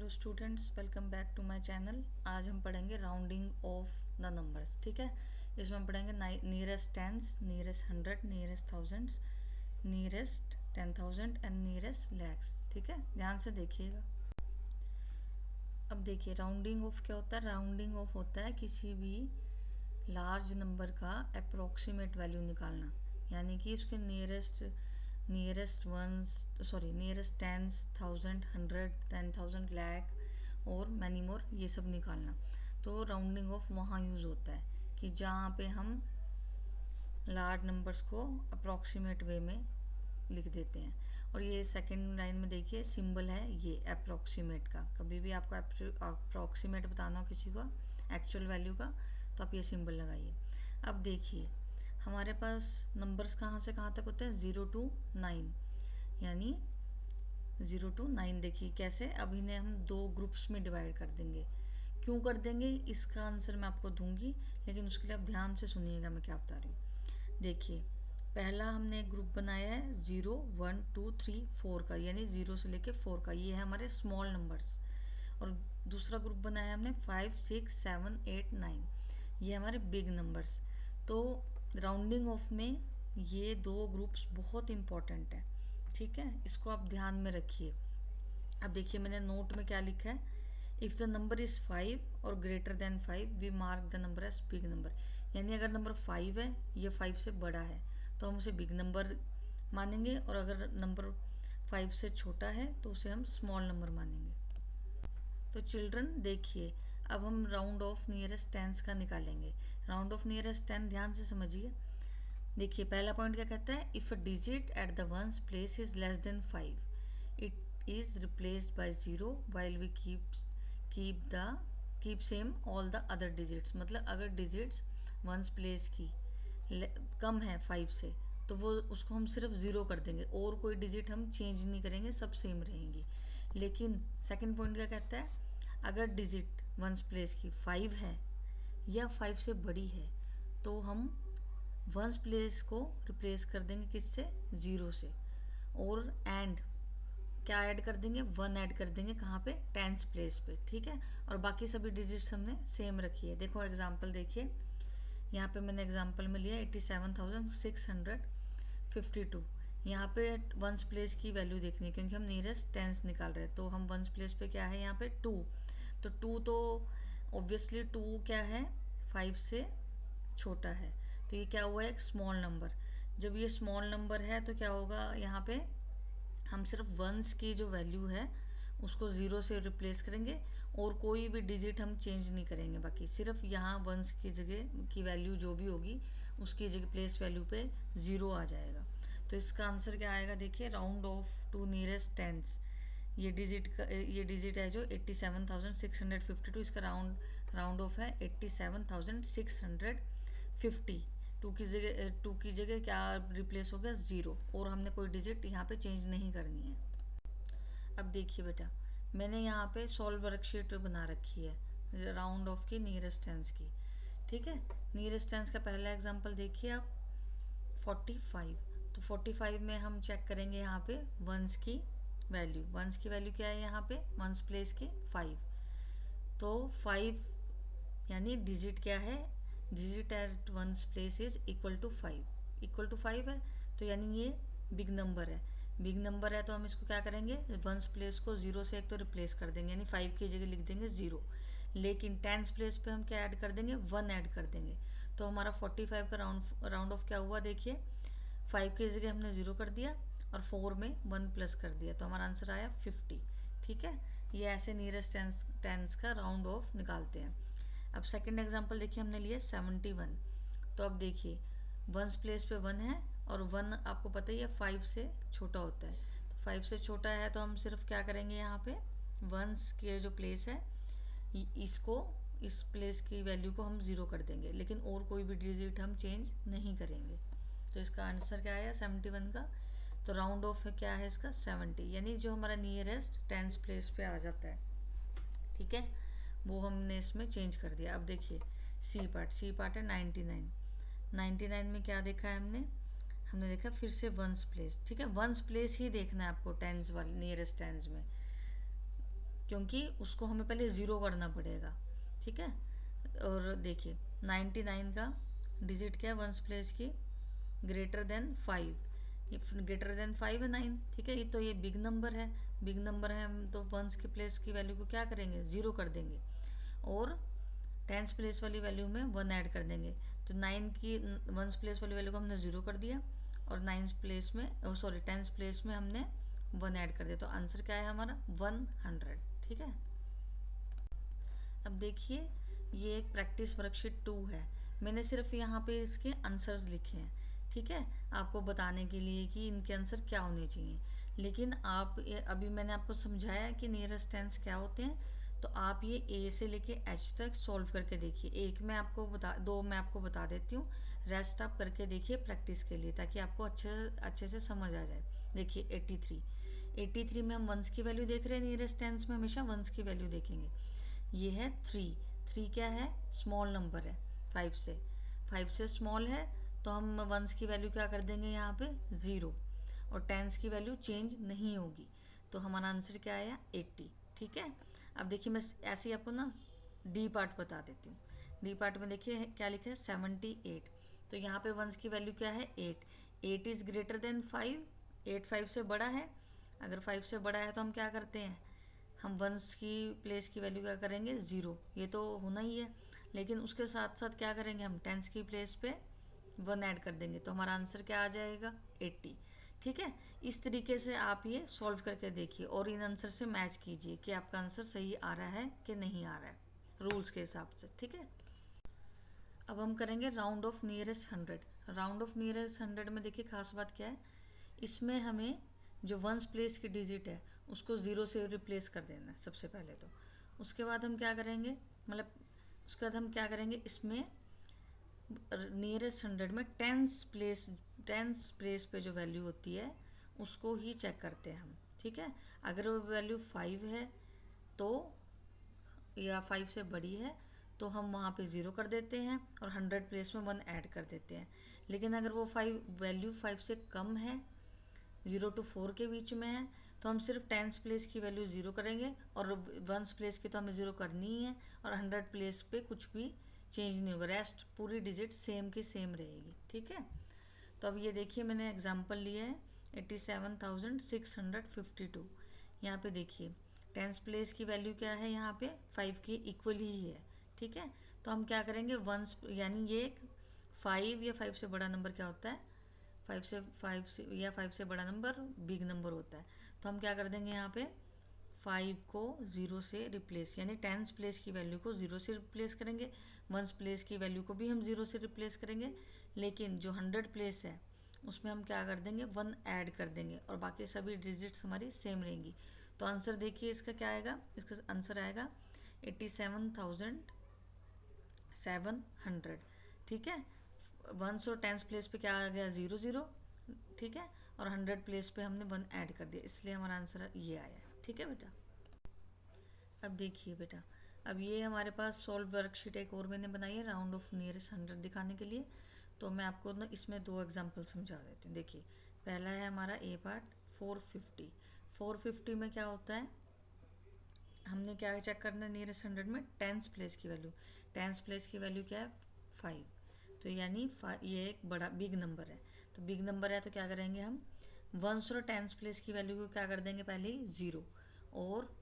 Hello students, welcome back to my channel. आज हम पढ़ेंगे राउंडिंग ऑफ द नंबर्स। ठीक है, इसमें हम पढ़ेंगे nearest tense, nearest hundred, nearest thousands, nearest 10,000 and nearest lakhs. ठीक है, ध्यान से देखिएगा। अब देखिए, राउंडिंग ऑफ क्या होता है। राउंडिंग ऑफ होता है किसी भी लार्ज नंबर का अप्रोक्सीमेट वैल्यू निकालना, यानी कि उसके nearest ones nearest tens, thousand, hundred, 10,000, lakh और मैनी मोर, ये सब निकालना। तो राउंडिंग ऑफ वहाँ यूज़ होता है कि जहाँ पे हम लार्ज नंबर्स को अप्रोक्सीमेट वे में लिख देते हैं। और ये सेकंड लाइन में देखिए सिंबल है ये अप्रोक्सीमेट का। कभी भी आपको अप्रोक्सीमेट बताना हो किसी को एक्चुअल वैल्यू का, तो आप ये सिंबल लगाइए। अब देखिए, हमारे पास नंबर्स कहाँ से कहाँ तक होते हैं, 0 to 9, यानी 0 to 9। देखिए कैसे, अब इन्हें हम दो ग्रुप्स में डिवाइड कर देंगे। क्यों कर देंगे, इसका आंसर मैं आपको दूंगी, लेकिन उसके लिए आप ध्यान से सुनिएगा मैं क्या बता रही हूँ। देखिए, पहला हमने एक ग्रुप बनाया है 0, 1, 2, 3, 4 का, यानी 0 से लेके 4 का, ये है हमारे स्मॉल नंबर्स। और दूसरा ग्रुप बनाया हमने 5, 6, 7, 8, 9, ये हमारे बिग नंबर्स। तो राउंडिंग ऑफ में ये दो ग्रुप्स बहुत इंपॉर्टेंट है। ठीक है, इसको आप ध्यान में रखिए। अब देखिए, मैंने नोट में क्या लिखा है, इफ़ द नंबर इज़ 5 और greater than 5 we mark the number as big number. यानी अगर नंबर 5 है, ये 5 से बड़ा है, तो हम उसे बिग नंबर मानेंगे, और अगर नंबर 5 से छोटा है तो उसे हम स्मॉल नंबर मानेंगे। तो चिल्ड्रन देखिए, अब हम राउंड ऑफ नियरेस्ट टेंस का निकालेंगे। राउंड ऑफ नियरेस्ट टेन ध्यान से समझिए। देखिए, पहला पॉइंट क्या कहता है, if a digit at the ones place is less than 5 it is replaced by 0 while we keep same all the other digits. मतलब अगर डिजिट्स वंस प्लेस की कम है 5 से, तो वो उसको हम सिर्फ 0 कर देंगे, और कोई डिजिट हम चेंज नहीं करेंगे, सब सेम रहेंगी। लेकिन सेकंड पॉइंट क्या कहता है, अगर डिजिट वंस प्लेस की 5 है या 5 से बड़ी है, तो हम वंस प्लेस को रिप्लेस कर देंगे किससे, 0 से। और एंड क्या ऐड कर देंगे, 1 ऐड कर देंगे, कहाँ पे, टेंस प्लेस पे। ठीक है, और बाकी सभी डिजिट्स हमने सेम रखी है। देखो एग्जांपल देखिए, यहाँ पे मैंने एग्जांपल में लिया 87,652। यहाँ पे वंस प्लेस की वैल्यू देखनी है, क्योंकि हम नियरेस्ट टेंस निकाल रहे हैं। तो हम वंस प्लेस पे क्या है, यहाँ पे 2। तो 2 तो ऑब्वियसली 2 क्या है, 5 से छोटा है, तो ये क्या हुआ है, एक स्मॉल नंबर। जब ये स्मॉल नंबर है तो क्या होगा, यहाँ पे हम सिर्फ वंस की जो वैल्यू है उसको 0 से रिप्लेस करेंगे, और कोई भी डिजिट हम चेंज नहीं करेंगे। बाकी सिर्फ यहाँ वंस की जगह की वैल्यू जो भी होगी, उसकी जगह प्लेस वैल्यू पे 0 आ जाएगा। तो इसका आंसर क्या आएगा, देखिए, round off to nearest tens. ये डिजिट है जो 87,652, इसका राउंड ऑफ है 87,650। टू की जगह क्या रिप्लेस हो गया, 0, और हमने कोई डिजिट यहाँ पे चेंज नहीं करनी है। अब देखिए बेटा, मैंने यहाँ पे सॉल्व वर्कशीट बना रखी है राउंड ऑफ की नियरेस्ट टेंस की। ठीक है, नियरेस्ट टेंस का पहला एग्जांपल देखिए आप, 45। तो 45 में हम चेक करेंगे यहाँ पे वंस की वैल्यू। वंस की वैल्यू क्या है, यहाँ पे वंस प्लेस के 5। तो 5 यानी डिजिट क्या है, digit at ones place is equal to 5, equal to 5 है, तो यानी ये बिग नंबर है। बिग नंबर है तो हम इसको क्या करेंगे, वंस प्लेस को 0 से एक तो रिप्लेस कर देंगे, यानी 5 की जगह लिख देंगे 0। लेकिन टेंस प्लेस पे हम क्या ऐड कर देंगे, 1 ऐड कर देंगे। तो हमारा 45 का राउंड ऑफ क्या हुआ, देखिए, 5 की जगह हमने 0 कर दिया और 4 में 1 प्लस कर दिया, तो हमारा आंसर आया 50। ठीक है, ये ऐसे नियरेस्ट टेंस का राउंड ऑफ निकालते हैं। अब सेकंड एग्जांपल देखिए, हमने लिया 71। तो अब देखिए, वंस प्लेस पे 1 है, और 1 आपको पता ही है 5 से छोटा होता है। तो 5 से छोटा है तो हम सिर्फ क्या करेंगे, यहाँ पे वंस के जो प्लेस है इसको, इस प्लेस की वैल्यू को हम 0 कर देंगे, लेकिन और कोई भी डिजिट हम चेंज नहीं करेंगे। तो इसका आंसर क्या आया, 71 का। तो राउंड ऑफ क्या है इसका, 70, यानी जो हमारा नियरेस्ट टेंस प्लेस पे आ जाता है। ठीक है, वो हमने इसमें चेंज कर दिया। अब देखिए सी पार्ट है 99। 99 में क्या देखा है हमने देखा फिर से वंस प्लेस। ठीक है, वंस प्लेस ही देखना है आपको टेंस वाले नियरेस्ट टेंस में। क्योंकि उसको हमें पहले ज़ीरो करना पड़ेगा, ठीक है। और देखिए 99 का डिजिट क्या है वंस प्लेस की, ग्रेटर देन 5, ग्रेटर देन 5 है 9, ठीक है। ये तो ये बिग नंबर है, बिग नंबर है, हम तो वंस की प्लेस की वैल्यू को क्या करेंगे, ज़ीरो कर देंगे और टेंस प्लेस वाली वैल्यू में 1 ऐड कर देंगे। तो 9 की वंस प्लेस वाली वैल्यू को हमने ज़ीरो कर दिया और नाइन्स प्लेस में सॉरी टेंस प्लेस में हमने 1 ऐड कर दिया। तो आंसर क्या है हमारा 100, ठीक है। अब देखिए ये एक प्रैक्टिस वर्कशीट 2 है, मैंने सिर्फ यहाँ पे इसके आंसर्स लिखे हैं, ठीक है, आपको बताने के लिए कि इनके आंसर क्या होने चाहिए। लेकिन आप अभी मैंने आपको समझाया कि नियरेस्ट टेंस क्या होते हैं, तो आप ये ए से लेके एच तक सॉल्व करके देखिए। एक मैं आपको दो मैं आपको बता देती हूँ, रेस्ट आप करके देखिए प्रैक्टिस के लिए, ताकि आपको अच्छे से समझ आ जाए। देखिए 83 में हम वंस की वैल्यू देख रहे हैं, नियरेस्ट टेंस में हमेशा वंस की वैल्यू देखेंगे। ये है 3 क्या है, स्मॉल नंबर है, 5 से स्मॉल है, तो हम वंस की वैल्यू क्या कर देंगे यहाँ पे 0, और टेंस की वैल्यू चेंज नहीं होगी। तो हमारा आंसर क्या आया 80, ठीक है। अब देखिए मैं ऐसे ही आपको ना डी पार्ट बता देती हूँ। डी पार्ट में देखिए क्या लिखा है 78, तो यहाँ पे वंस की वैल्यू क्या है 8 इज़ ग्रेटर देन 5, 8 5 से बड़ा है। अगर 5 से बड़ा है तो हम क्या करते हैं, हम वंस की प्लेस की वैल्यू क्या करेंगे 0, ये तो होना ही है। लेकिन उसके साथ साथ क्या करेंगे, हम टेंस की प्लेस पे 1 ऐड कर देंगे, तो हमारा आंसर क्या आ जाएगा 80, ठीक है। इस तरीके से आप ये सॉल्व करके देखिए और इन आंसर से मैच कीजिए कि आपका आंसर सही आ रहा है कि नहीं आ रहा है रूल्स के हिसाब से, ठीक है। अब हम करेंगे round of nearest 100। Round of nearest 100 में देखिए खास बात क्या है, इसमें हमें जो वंस प्लेस की डिजिट है उसको 0 से रिप्लेस कर देना है सबसे पहले। तो उसके बाद हम क्या करेंगे, मतलब उसके बाद हम क्या करेंगे, इसमें नियरेस्ट 100 में टेंस प्लेस पे जो वैल्यू होती है उसको ही चेक करते हैं हम, ठीक है। अगर वो वैल्यू 5 है तो या 5 से बड़ी है तो हम वहाँ पे 0 कर देते हैं और 100 प्लेस में 1 ऐड कर देते हैं। लेकिन अगर वो वैल्यू 5 से कम है, 0 to 4 के बीच में है, तो हम सिर्फ टेंस प्लेस की वैल्यू 0 करेंगे और वंस प्लेस की तो हमें 0 करनी ही है, और 100 प्लेस पे कुछ भी चेंज नहीं होगा, रेस्ट पूरी डिजिट सेम की सेम रहेगी, ठीक है। तो अब ये देखिए मैंने एग्जांपल लिया है 87,652। यहाँ पे देखिए टेंस प्लेस की वैल्यू क्या है, यहाँ पे 5 की इक्वल ही है, ठीक है। तो हम क्या करेंगे वंस, यानी ये 5 या 5 से बड़ा नंबर क्या होता है, 5 से बड़ा नंबर बिग नंबर होता है। तो हम क्या कर देंगे यहाँ पे 5 को 0 से रिप्लेस, यानी टेंस प्लेस की वैल्यू को 0 से रिप्लेस करेंगे, वंस प्लेस की वैल्यू को भी हम 0 से रिप्लेस करेंगे। लेकिन जो 100 प्लेस है उसमें हम क्या कर देंगे 1 ऐड कर देंगे और बाकी सभी डिजिट्स हमारी सेम रहेंगी। तो आंसर देखिए इसका क्या आएगा, इसका आंसर आएगा 87,700, ठीक है। वंस और टेंस प्लेस पे क्या आ गया 0 0, ठीक है, और 100 प्लेस पे हमने 1 ऐड कर दिया, इसलिए हमारा आंसर ये आया, ठीक है बेटा। अब देखिए बेटा, अब ये हमारे पास सॉल्व वर्कशीट एक और मैंने बनाई है राउंड ऑफ नियरेस्ट 100 दिखाने के लिए। तो मैं आपको ना इसमें 2 एग्जांपल समझा देती हूँ। देखिए पहला है हमारा ए पार्ट 450 में क्या होता है, हमने क्या चेक करना है नियरेस्ट 100 में टेंस प्लेस की वैल्यू। टेंस प्लेस की वैल्यू क्या है 5, तो यानी ये एक बड़ा बिग नंबर है। तो बिग नंबर है तो क्या करेंगे हम वंस और टेंस प्लेस की वैल्यू को क्या कर देंगे पहले ही 0, और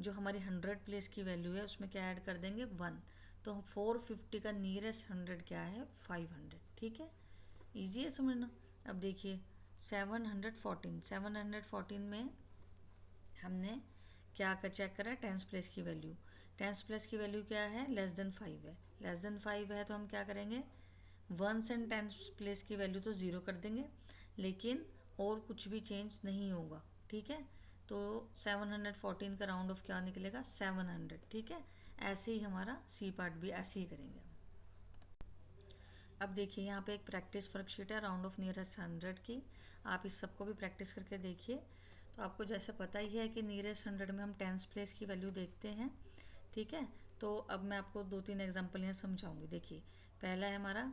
जो हमारी 100 प्लेस की वैल्यू है उसमें क्या ऐड कर देंगे 1। तो 450 का नियरेस्ट 100 क्या है 500, ठीक है, ईजी है समझना। अब देखिए 714 में हमने क्या कर चेक करा टेंस प्लेस की वैल्यू। टेंस प्लेस की वैल्यू क्या है लेस देन 5 है, लेस देन 5 है तो हम क्या करेंगे वंस एंड टेंस प्लेस की वैल्यू तो 0 कर देंगे, लेकिन और कुछ भी चेंज नहीं होगा, ठीक है। तो 714 का राउंड ऑफ क्या निकलेगा 700, ठीक है। ऐसे ही हमारा सी पार्ट भी ऐसे ही करेंगे। अब देखिए यहाँ पे एक प्रैक्टिस वर्कशीट है राउंड ऑफ नियरेस्ट 100 की, आप इस सबको भी प्रैक्टिस करके देखिए। तो आपको जैसे पता ही है कि नियरेस्ट 100 में हम टेंस प्लेस की वैल्यू देखते हैं, ठीक है। तो अब मैं आपको 2-3 एग्जांपल यहाँ समझाऊंगी। देखिए पहला है हमारा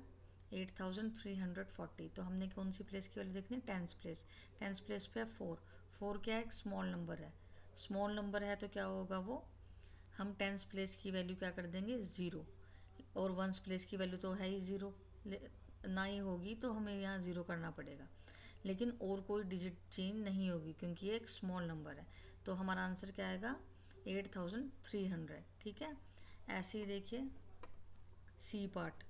8340, तो हमने कौन सी प्लेस की वैल्यू देखनी है टेंस प्लेस। टेंस प्लेस पे 4 क्या है एक स्मॉल नंबर है, स्मॉल नंबर है तो क्या होगा वो, हम टेंस प्लेस की वैल्यू क्या कर देंगे 0, और वंस प्लेस की वैल्यू तो है ही 0, ना ही होगी तो हमें यहाँ 0 करना पड़ेगा। लेकिन और कोई डिजिट चेंज नहीं होगी क्योंकि ये एक स्मॉल नंबर है। तो हमारा आंसर क्या आएगा 8300, ठीक है। ऐसे ही देखिए सी पार्ट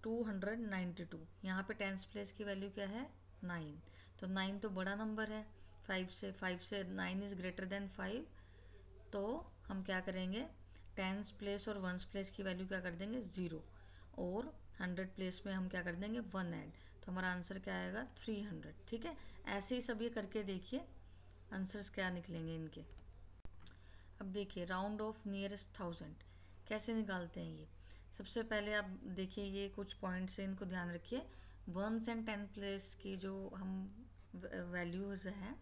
292, यहाँ पे टेंस प्लेस की वैल्यू क्या है 9, तो 9 तो बड़ा नंबर है 5 से 9 इज़ ग्रेटर देन 5, तो हम क्या करेंगे टेंस प्लेस और वंस प्लेस की वैल्यू क्या कर देंगे 0, और 100 प्लेस में हम क्या कर देंगे 1 ऐड, तो हमारा आंसर क्या आएगा 300, ठीक है। ऐसे ही सब ये करके देखिए आंसर्स क्या निकलेंगे इनके। अब देखिए राउंड ऑफ नियरेस्ट 1000 कैसे निकालते हैं ये। सबसे पहले आप देखिए ये कुछ पॉइंट्स हैं, इनको ध्यान रखिए। वंस एंड 10 प्लेस की जो हम वैल्यूज़ हैं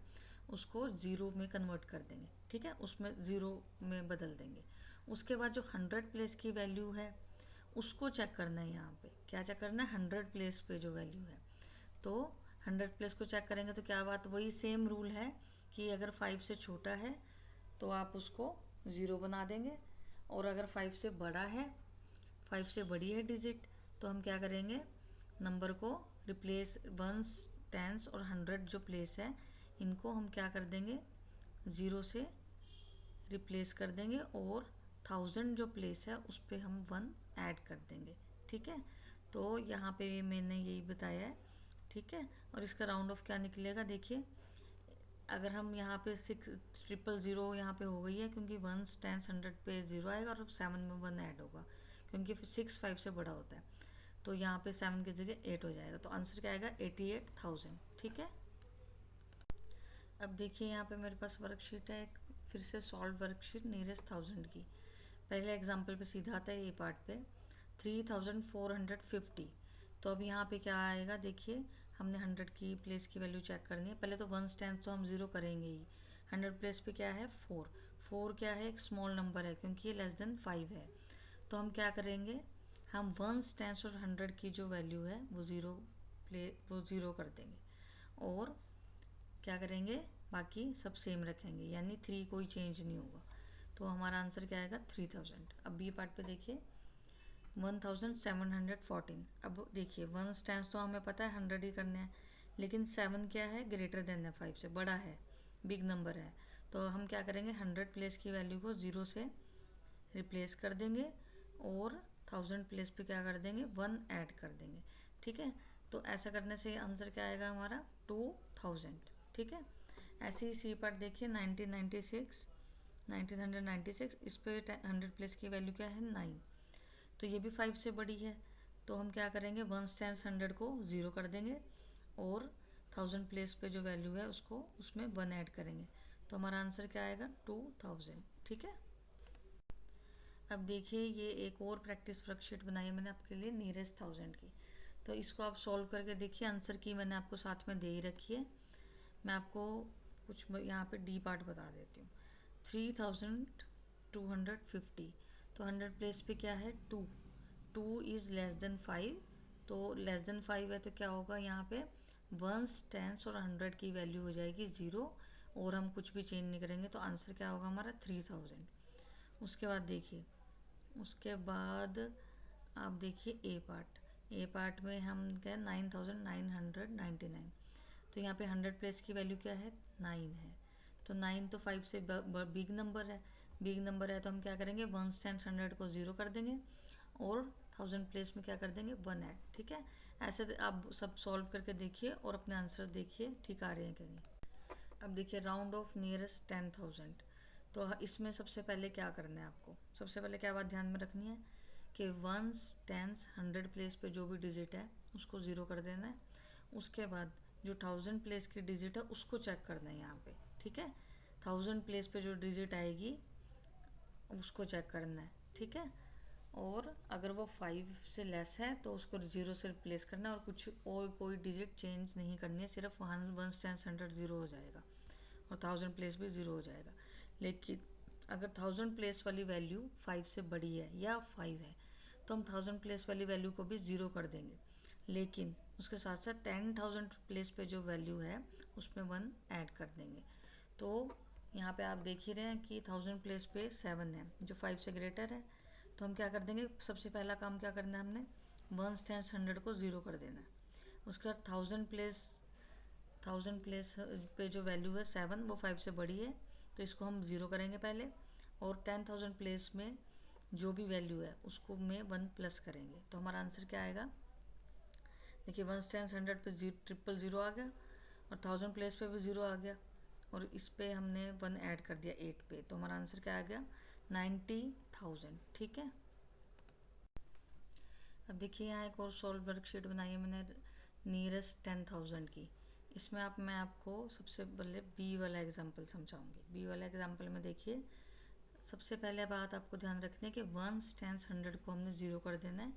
उसको ज़ीरो में कन्वर्ट कर देंगे, ठीक है, उसमें ज़ीरो में बदल देंगे। उसके बाद जो 100 प्लेस की वैल्यू है उसको चेक करना है। यहाँ पे क्या चेक करना है 100 प्लेस पे जो वैल्यू है, तो 100 प्लेस को चेक करेंगे तो क्या बात, वही सेम रूल है कि अगर 5 से छोटा है तो आप उसको ज़ीरो बना देंगे, और अगर 5 से बड़ा है, 5 से बड़ी है डिजिट, तो हम क्या करेंगे नंबर को रिप्लेस, वंस टेंस और 100 जो प्लेस है इनको हम क्या कर देंगे ज़ीरो से रिप्लेस कर देंगे, और 1000 जो प्लेस है उस पर हम 1 ऐड कर देंगे, ठीक है। तो यहाँ पे मैंने यही बताया है, ठीक है। और इसका राउंड ऑफ क्या निकलेगा देखिए, अगर हम यहाँ पे 6000 यहाँ पे हो गई है क्योंकि वंस टेंस 100 पे 0 आएगा और 7 में 1 ऐड होगा क्योंकि 6 5 से बड़ा होता है, तो यहाँ पे 7 की जगह 8 हो जाएगा, तो आंसर क्या आएगा 88,000, ठीक है। अब देखिए यहाँ पे मेरे पास वर्कशीट है एक, फिर से सॉल्व वर्कशीट नियरेस्ट 1000 की। पहले एग्जाम्पल पे सीधा आता है ये पार्ट पे 3450, तो अब यहाँ पे क्या आएगा देखिए, हमने 100 की प्लेस की वैल्यू चेक करनी है। पहले तो वंस टेंस तो हम 0 करेंगे ही। 100 प्लेस पे क्या है 4, 4 क्या है एक स्मॉल नंबर है क्योंकि ये लेस देन 5 है, तो हम क्या करेंगे हम वंस टेंस और 100 की जो वैल्यू है वो ज़ीरो कर देंगे, और क्या करेंगे बाकी सब सेम रखेंगे, यानी 3 कोई चेंज नहीं होगा, तो हमारा आंसर क्या आएगा 3000। अब बी पार्ट पे देखिए 1714। अब देखिए वन स्टैंड तो हमें पता है 100 ही करने हैं, लेकिन 7 क्या है ग्रेटर देन है 5 से, बड़ा है, बिग नंबर है, तो हम क्या करेंगे 100 प्लेस की वैल्यू को 0 से रिप्लेस कर देंगे, और 1000 प्लेस पे क्या कर देंगे 1 ऐड कर देंगे, ठीक है। तो ऐसा करने से आंसर क्या आएगा हमारा 2000, ठीक है। ऐसे ही सी पार्ट देखिए 1996, इस पे 100 प्लेस की वैल्यू क्या है 9, तो ये भी 5 से बड़ी है, तो हम क्या करेंगे वन स्टैंड 100 को 0 कर देंगे, और 1000 प्लेस पे जो वैल्यू है उसको उसमें 1 ऐड करेंगे, तो हमारा आंसर क्या आएगा 2000, ठीक है। अब देखिए ये एक और प्रैक्टिस वर्कशीट बनाई है मैंने आपके लिए नियरेस्ट 1000 की, तो इसको आप सॉल्व करके देखिए। आंसर की मैंने आपको साथ में दे ही रखी है, मैं आपको कुछ यहाँ पे डी पार्ट बता देती हूँ। 3250, तो 100 प्लेस पे क्या है 2, 2 इज़ लेस देन 5, तो लेस देन 5 है तो क्या होगा यहाँ पे वंस टेंस और 100 की वैल्यू हो जाएगी 0, और हम कुछ भी चेंज नहीं करेंगे, तो आंसर क्या होगा हमारा 3000। उसके बाद देखिए, उसके बाद आप देखिए ए पार्ट, ए पार्ट में हम क्या 9999, तो यहाँ पे 100 प्लेस की वैल्यू क्या है 9 है, तो 9 तो 5 से बिग नंबर है, बिग नंबर है तो हम क्या करेंगे वन स्टैंड 100 को 0 कर देंगे, और 1000 प्लेस में क्या कर देंगे 1 ऐड, ठीक है। ऐसे आप सब सॉल्व करके देखिए और अपने आंसर देखिए ठीक आ रहे हैं कि नहीं। अब देखिए राउंड ऑफ नियरेस्ट 10,000, तो इसमें सबसे पहले क्या करना है आपको, सबसे पहले क्या बात ध्यान में रखनी है कि वंस टेंस 100 प्लेस पे जो भी डिजिट है उसको 0 कर देना है। उसके बाद जो 1000 प्लेस की डिजिट है उसको चेक करना है यहाँ पे, ठीक है। 1000 प्लेस पे जो डिजिट आएगी उसको चेक करना है, ठीक है। और अगर वो 5 से लेस है तो उसको 0 से रिप्लेस करना है, और कुछ और कोई डिजिट चेंज नहीं करनी है, सिर्फ वन स्टैंड 100 0 हो जाएगा और 1000 प्लेस भी 0 हो जाएगा। लेकिन अगर 1000 प्लेस वाली वैल्यू 5 से बड़ी है या 5 है तो हम 1000 प्लेस वाली वैल्यू को भी 0 कर देंगे, लेकिन उसके साथ साथ 10,000 प्लेस पे जो वैल्यू है उसमें 1 ऐड कर देंगे, तो यहाँ पे आप देख ही रहे हैं कि 1000 प्लेस पे 7 है जो 5 से ग्रेटर है। तो हम क्या कर देंगे, सबसे पहला काम क्या करना है, हमने 1 स्टैंड 100 को ज़ीरो कर देना है। उसके बाद 1000 प्लेस पे जो वैल्यू है 7 वो 5 से बड़ी है, तो इसको हम ज़ीरो करेंगे पहले। और 10,000 प्लेस में जो भी वैल्यू है उसको में 1 प्लस करेंगे। तो हमारा आंसर क्या आएगा, देखिए 1 स्टैंड 100 पे 000 आ गया, और 1000 प्लेस पे भी 0 आ गया, और इस पे हमने 1 ऐड कर दिया 8 पे। तो हमारा आंसर क्या आ गया, 90,000। ठीक है, अब देखिए यहाँ एक और सॉल्व वर्कशीट बनाई है मैंने नियरेस्ट 10,000 की। इसमें मैं आपको सबसे पहले बी वाला एग्जांपल समझाऊंगी। बी वाला एग्जांपल में देखिए, सबसे पहले बात आपको ध्यान रखनी है कि 1 स्टैंड 100 को हमने ज़ीरो कर देना है,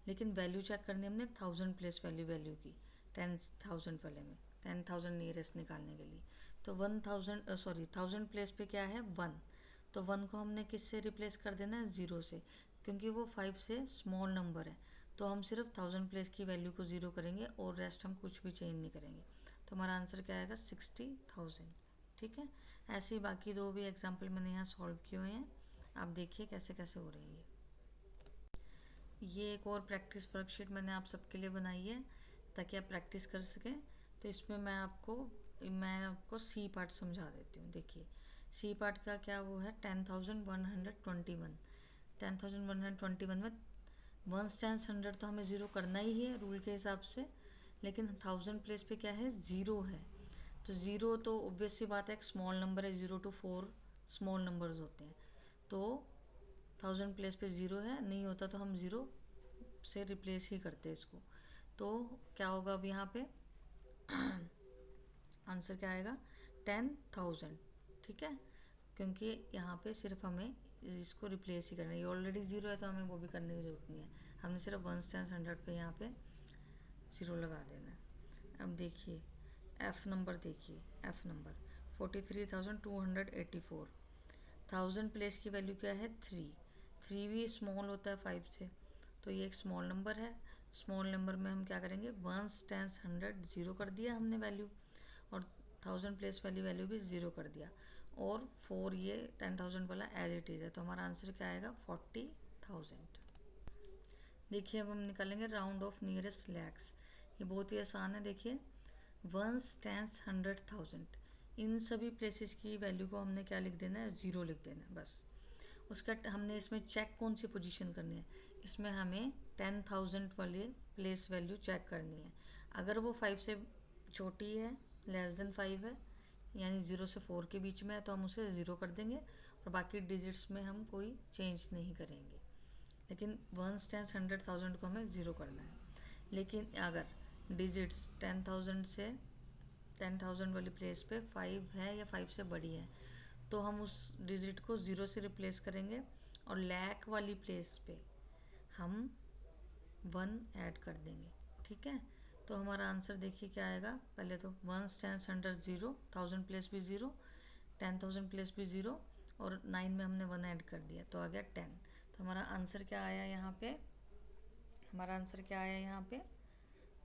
लेकिन वैल्यू चेक करनी है हमने 1000 प्लेस वैल्यू की 10,000 वाले में 10,000 नियरेस्ट निकालने के लिए। तो 1000 प्लेस पे क्या है 1, तो 1 को हमने किससे रिप्लेस कर देना है, 0 से, क्योंकि वो 5 से स्मॉल नंबर है। तो हम सिर्फ 1000 प्लेस की वैल्यू को 0 करेंगे और रेस्ट हम कुछ भी चेंज नहीं करेंगे। तो हमारा आंसर क्या आएगा, 60,000। ठीक है, ऐसे ही बाकी दो भी एग्जाम्पल मैंने यहाँ सॉल्व किए हुए हैं, आप देखिए कैसे कैसे हो रही है। ये एक और प्रैक्टिस वर्कशीट मैंने आप सबके लिए बनाई है ताकि आप प्रैक्टिस कर सकें। तो इसमें मैं आपको सी पार्ट समझा देती हूँ। देखिए सी पार्ट का क्या वो है, 10,121। 10,121 में 1 स्टैंड 100 तो हमें ज़ीरो करना ही है रूल के हिसाब से, लेकिन 1000 प्लेस पे क्या है, ज़ीरो है। तो ज़ीरो तो ऑब्वियस सी बात है, एक स्मॉल नंबर है, 0 to 4 स्मॉल नंबर्स होते हैं। तो 1000 प्लेस पे ज़ीरो है, नहीं होता तो हम ज़ीरो से रिप्लेस ही करते हैं इसको। तो क्या होगा अब यहाँ पे आंसर क्या आएगा, 10,000। ठीक है, क्योंकि यहाँ पे सिर्फ हमें इसको रिप्लेस ही करना है, ये ऑलरेडी ज़ीरो है तो हमें वो भी करने की ज़रूरत नहीं है, हमने सिर्फ 1 स्टैंड 100 पे यहाँ पे ज़ीरो लगा देना है। अब देखिए एफ़ नंबर, देखिए एफ़ नंबर 43,284। 1000 प्लेस की वैल्यू क्या है, 3 भी स्मॉल होता है 5 से, तो ये एक स्मॉल नंबर है। स्मॉल नंबर में हम क्या करेंगे, 1 स्टैंड 100 ज़ीरो कर दिया हमने वैल्यू, और 1000 प्लेस वाली वैल्यू भी ज़ीरो कर दिया, और 4 ये 10,000 वाला एज इट इज़ है। तो हमारा आंसर क्या आएगा, 40,000। देखिए अब हम निकालेंगे राउंड ऑफ नियरेस्ट लैक्स। ये बहुत ही आसान है। देखिए 1 स्टैंड 100,000, इन सभी प्लेसेस की वैल्यू को हमने क्या लिख देना है, ज़ीरो लिख देना है बस। उसका हमने इसमें चेक कौन सी पोजीशन करनी है, इसमें हमें 10,000 वाली प्लेस वैल्यू चेक करनी है। अगर वो 5 से छोटी है, लेस देन 5 है, यानी 0 से 4 के बीच में है, तो हम उसे ज़ीरो कर देंगे, और बाकी डिजिट्स में हम कोई चेंज नहीं करेंगे। लेकिन 1 स्टैंड 100,000 को हमें ज़ीरो करना है। लेकिन अगर डिजिट्स 10,000 वाली प्लेस पे 5 है या 5 से बड़ी है, तो हम उस डिजिट को 0 से रिप्लेस करेंगे, और लैक वाली प्लेस पे हम 1 ऐड कर देंगे। ठीक है, तो हमारा आंसर देखिए क्या आएगा, पहले तो 1 स्टैंड 100 ज़ीरो, 1000 प्लेस भी ज़ीरो, 10,000 प्लेस भी ज़ीरो, और 9 में हमने 1 ऐड कर दिया तो आ गया 10। तो हमारा आंसर क्या आया यहाँ पे, हमारा आंसर क्या आया यहाँ पे,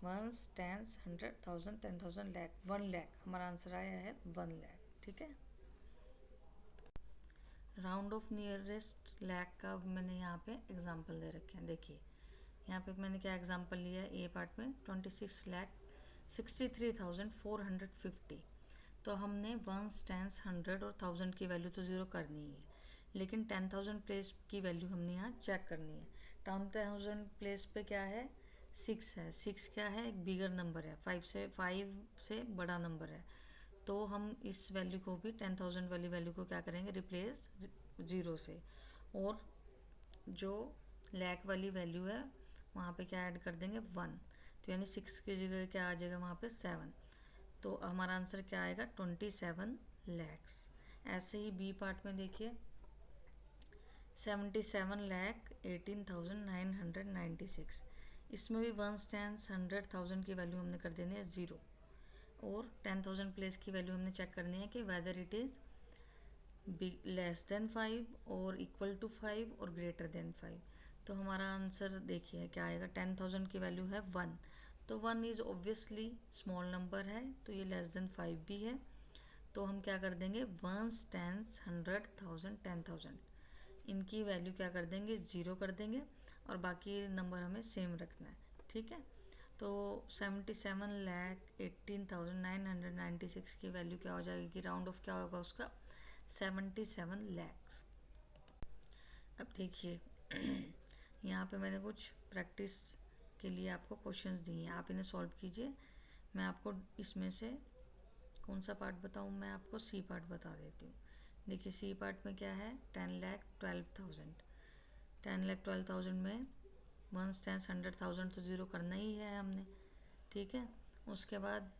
1 स्टैंड 100,000 10,000 लैक 1 लैक, हमारा आंसर आया है 1 लैक। ठीक है, राउंड ऑफ नियरेस्ट लैक का मैंने यहाँ पे एग्जांपल दे रखे हैं। देखिए यहाँ पे मैंने क्या एग्जांपल लिया है, ए पार्ट में 26,63,450। तो हमने 1 स्टैंड 100 और 1000 की वैल्यू तो ज़ीरो करनी ही है, लेकिन 10,000 प्लेस की वैल्यू हमने यहाँ चेक करनी है। 10,000 प्लेस पे क्या है, 6 है, 6 क्या है, एक बिगर नंबर है, 5 से बड़ा नंबर है। तो हम इस वैल्यू को भी 10,000 वाली वैल्यू को क्या करेंगे, रिप्लेस 0 से, और जो लैक वाली वैल्यू है वहाँ पे क्या ऐड कर देंगे 1, तो यानी 6 की जगह क्या आ जाएगा वहाँ पे 7। तो हमारा आंसर क्या आएगा, 27 लैक्स। ऐसे ही बी पार्ट में देखिए 77,18,996, इसमें भी 1 स्टैंड 100,000 की वैल्यू हमने कर देनी है 0, और 10,000 प्लेस की वैल्यू हमने चेक करनी है कि whether it is less than 5 और इक्वल टू 5 और ग्रेटर देन 5। तो हमारा आंसर देखिए क्या आएगा, 10,000 की वैल्यू है 1, तो 1 इज़ ऑब्वियसली स्मॉल नंबर है, तो ये लेस देन 5 भी है, तो हम क्या कर देंगे, वंस, टेंस, 100, 1000, 10,000 इनकी वैल्यू क्या कर देंगे, 0 कर देंगे और बाकी नंबर हमें सेम रखना है, ठीक है। तो 77,18,996 की वैल्यू क्या हो जाएगी, राउंड ऑफ क्या होगा उसका, 77 lakhs। अब देखिए यहाँ पे मैंने कुछ प्रैक्टिस के लिए आपको क्वेश्चंस दिए हैं, आप इन्हें सॉल्व कीजिए। मैं आपको इसमें से कौन सा पार्ट बताऊँ, मैं आपको सी पार्ट बता देती हूँ। देखिए सी पार्ट में क्या है, 10,12,000, 10,12,000 में वंस, टेंस, 100,000 तो ज़ीरो करना ही है हमने, ठीक है। उसके बाद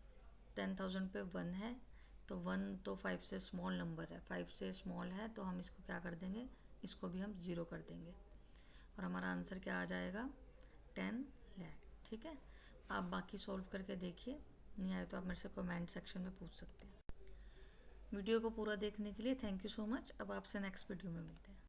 10,000 पे 1 है, तो 1 तो 5 से स्मॉल नंबर है, 5 से स्मॉल है तो हम इसको क्या कर देंगे, इसको भी हम 0 कर देंगे और हमारा आंसर क्या आ जाएगा, 10 लाख, ठीक है। आप बाकी सॉल्व करके देखिए, नहीं आए तो आप मेरे से कमेंट सेक्शन में पूछ सकते हैं। वीडियो को पूरा देखने के लिए थैंक यू सो मच। अब आपसे नेक्स्ट वीडियो में मिलते हैं।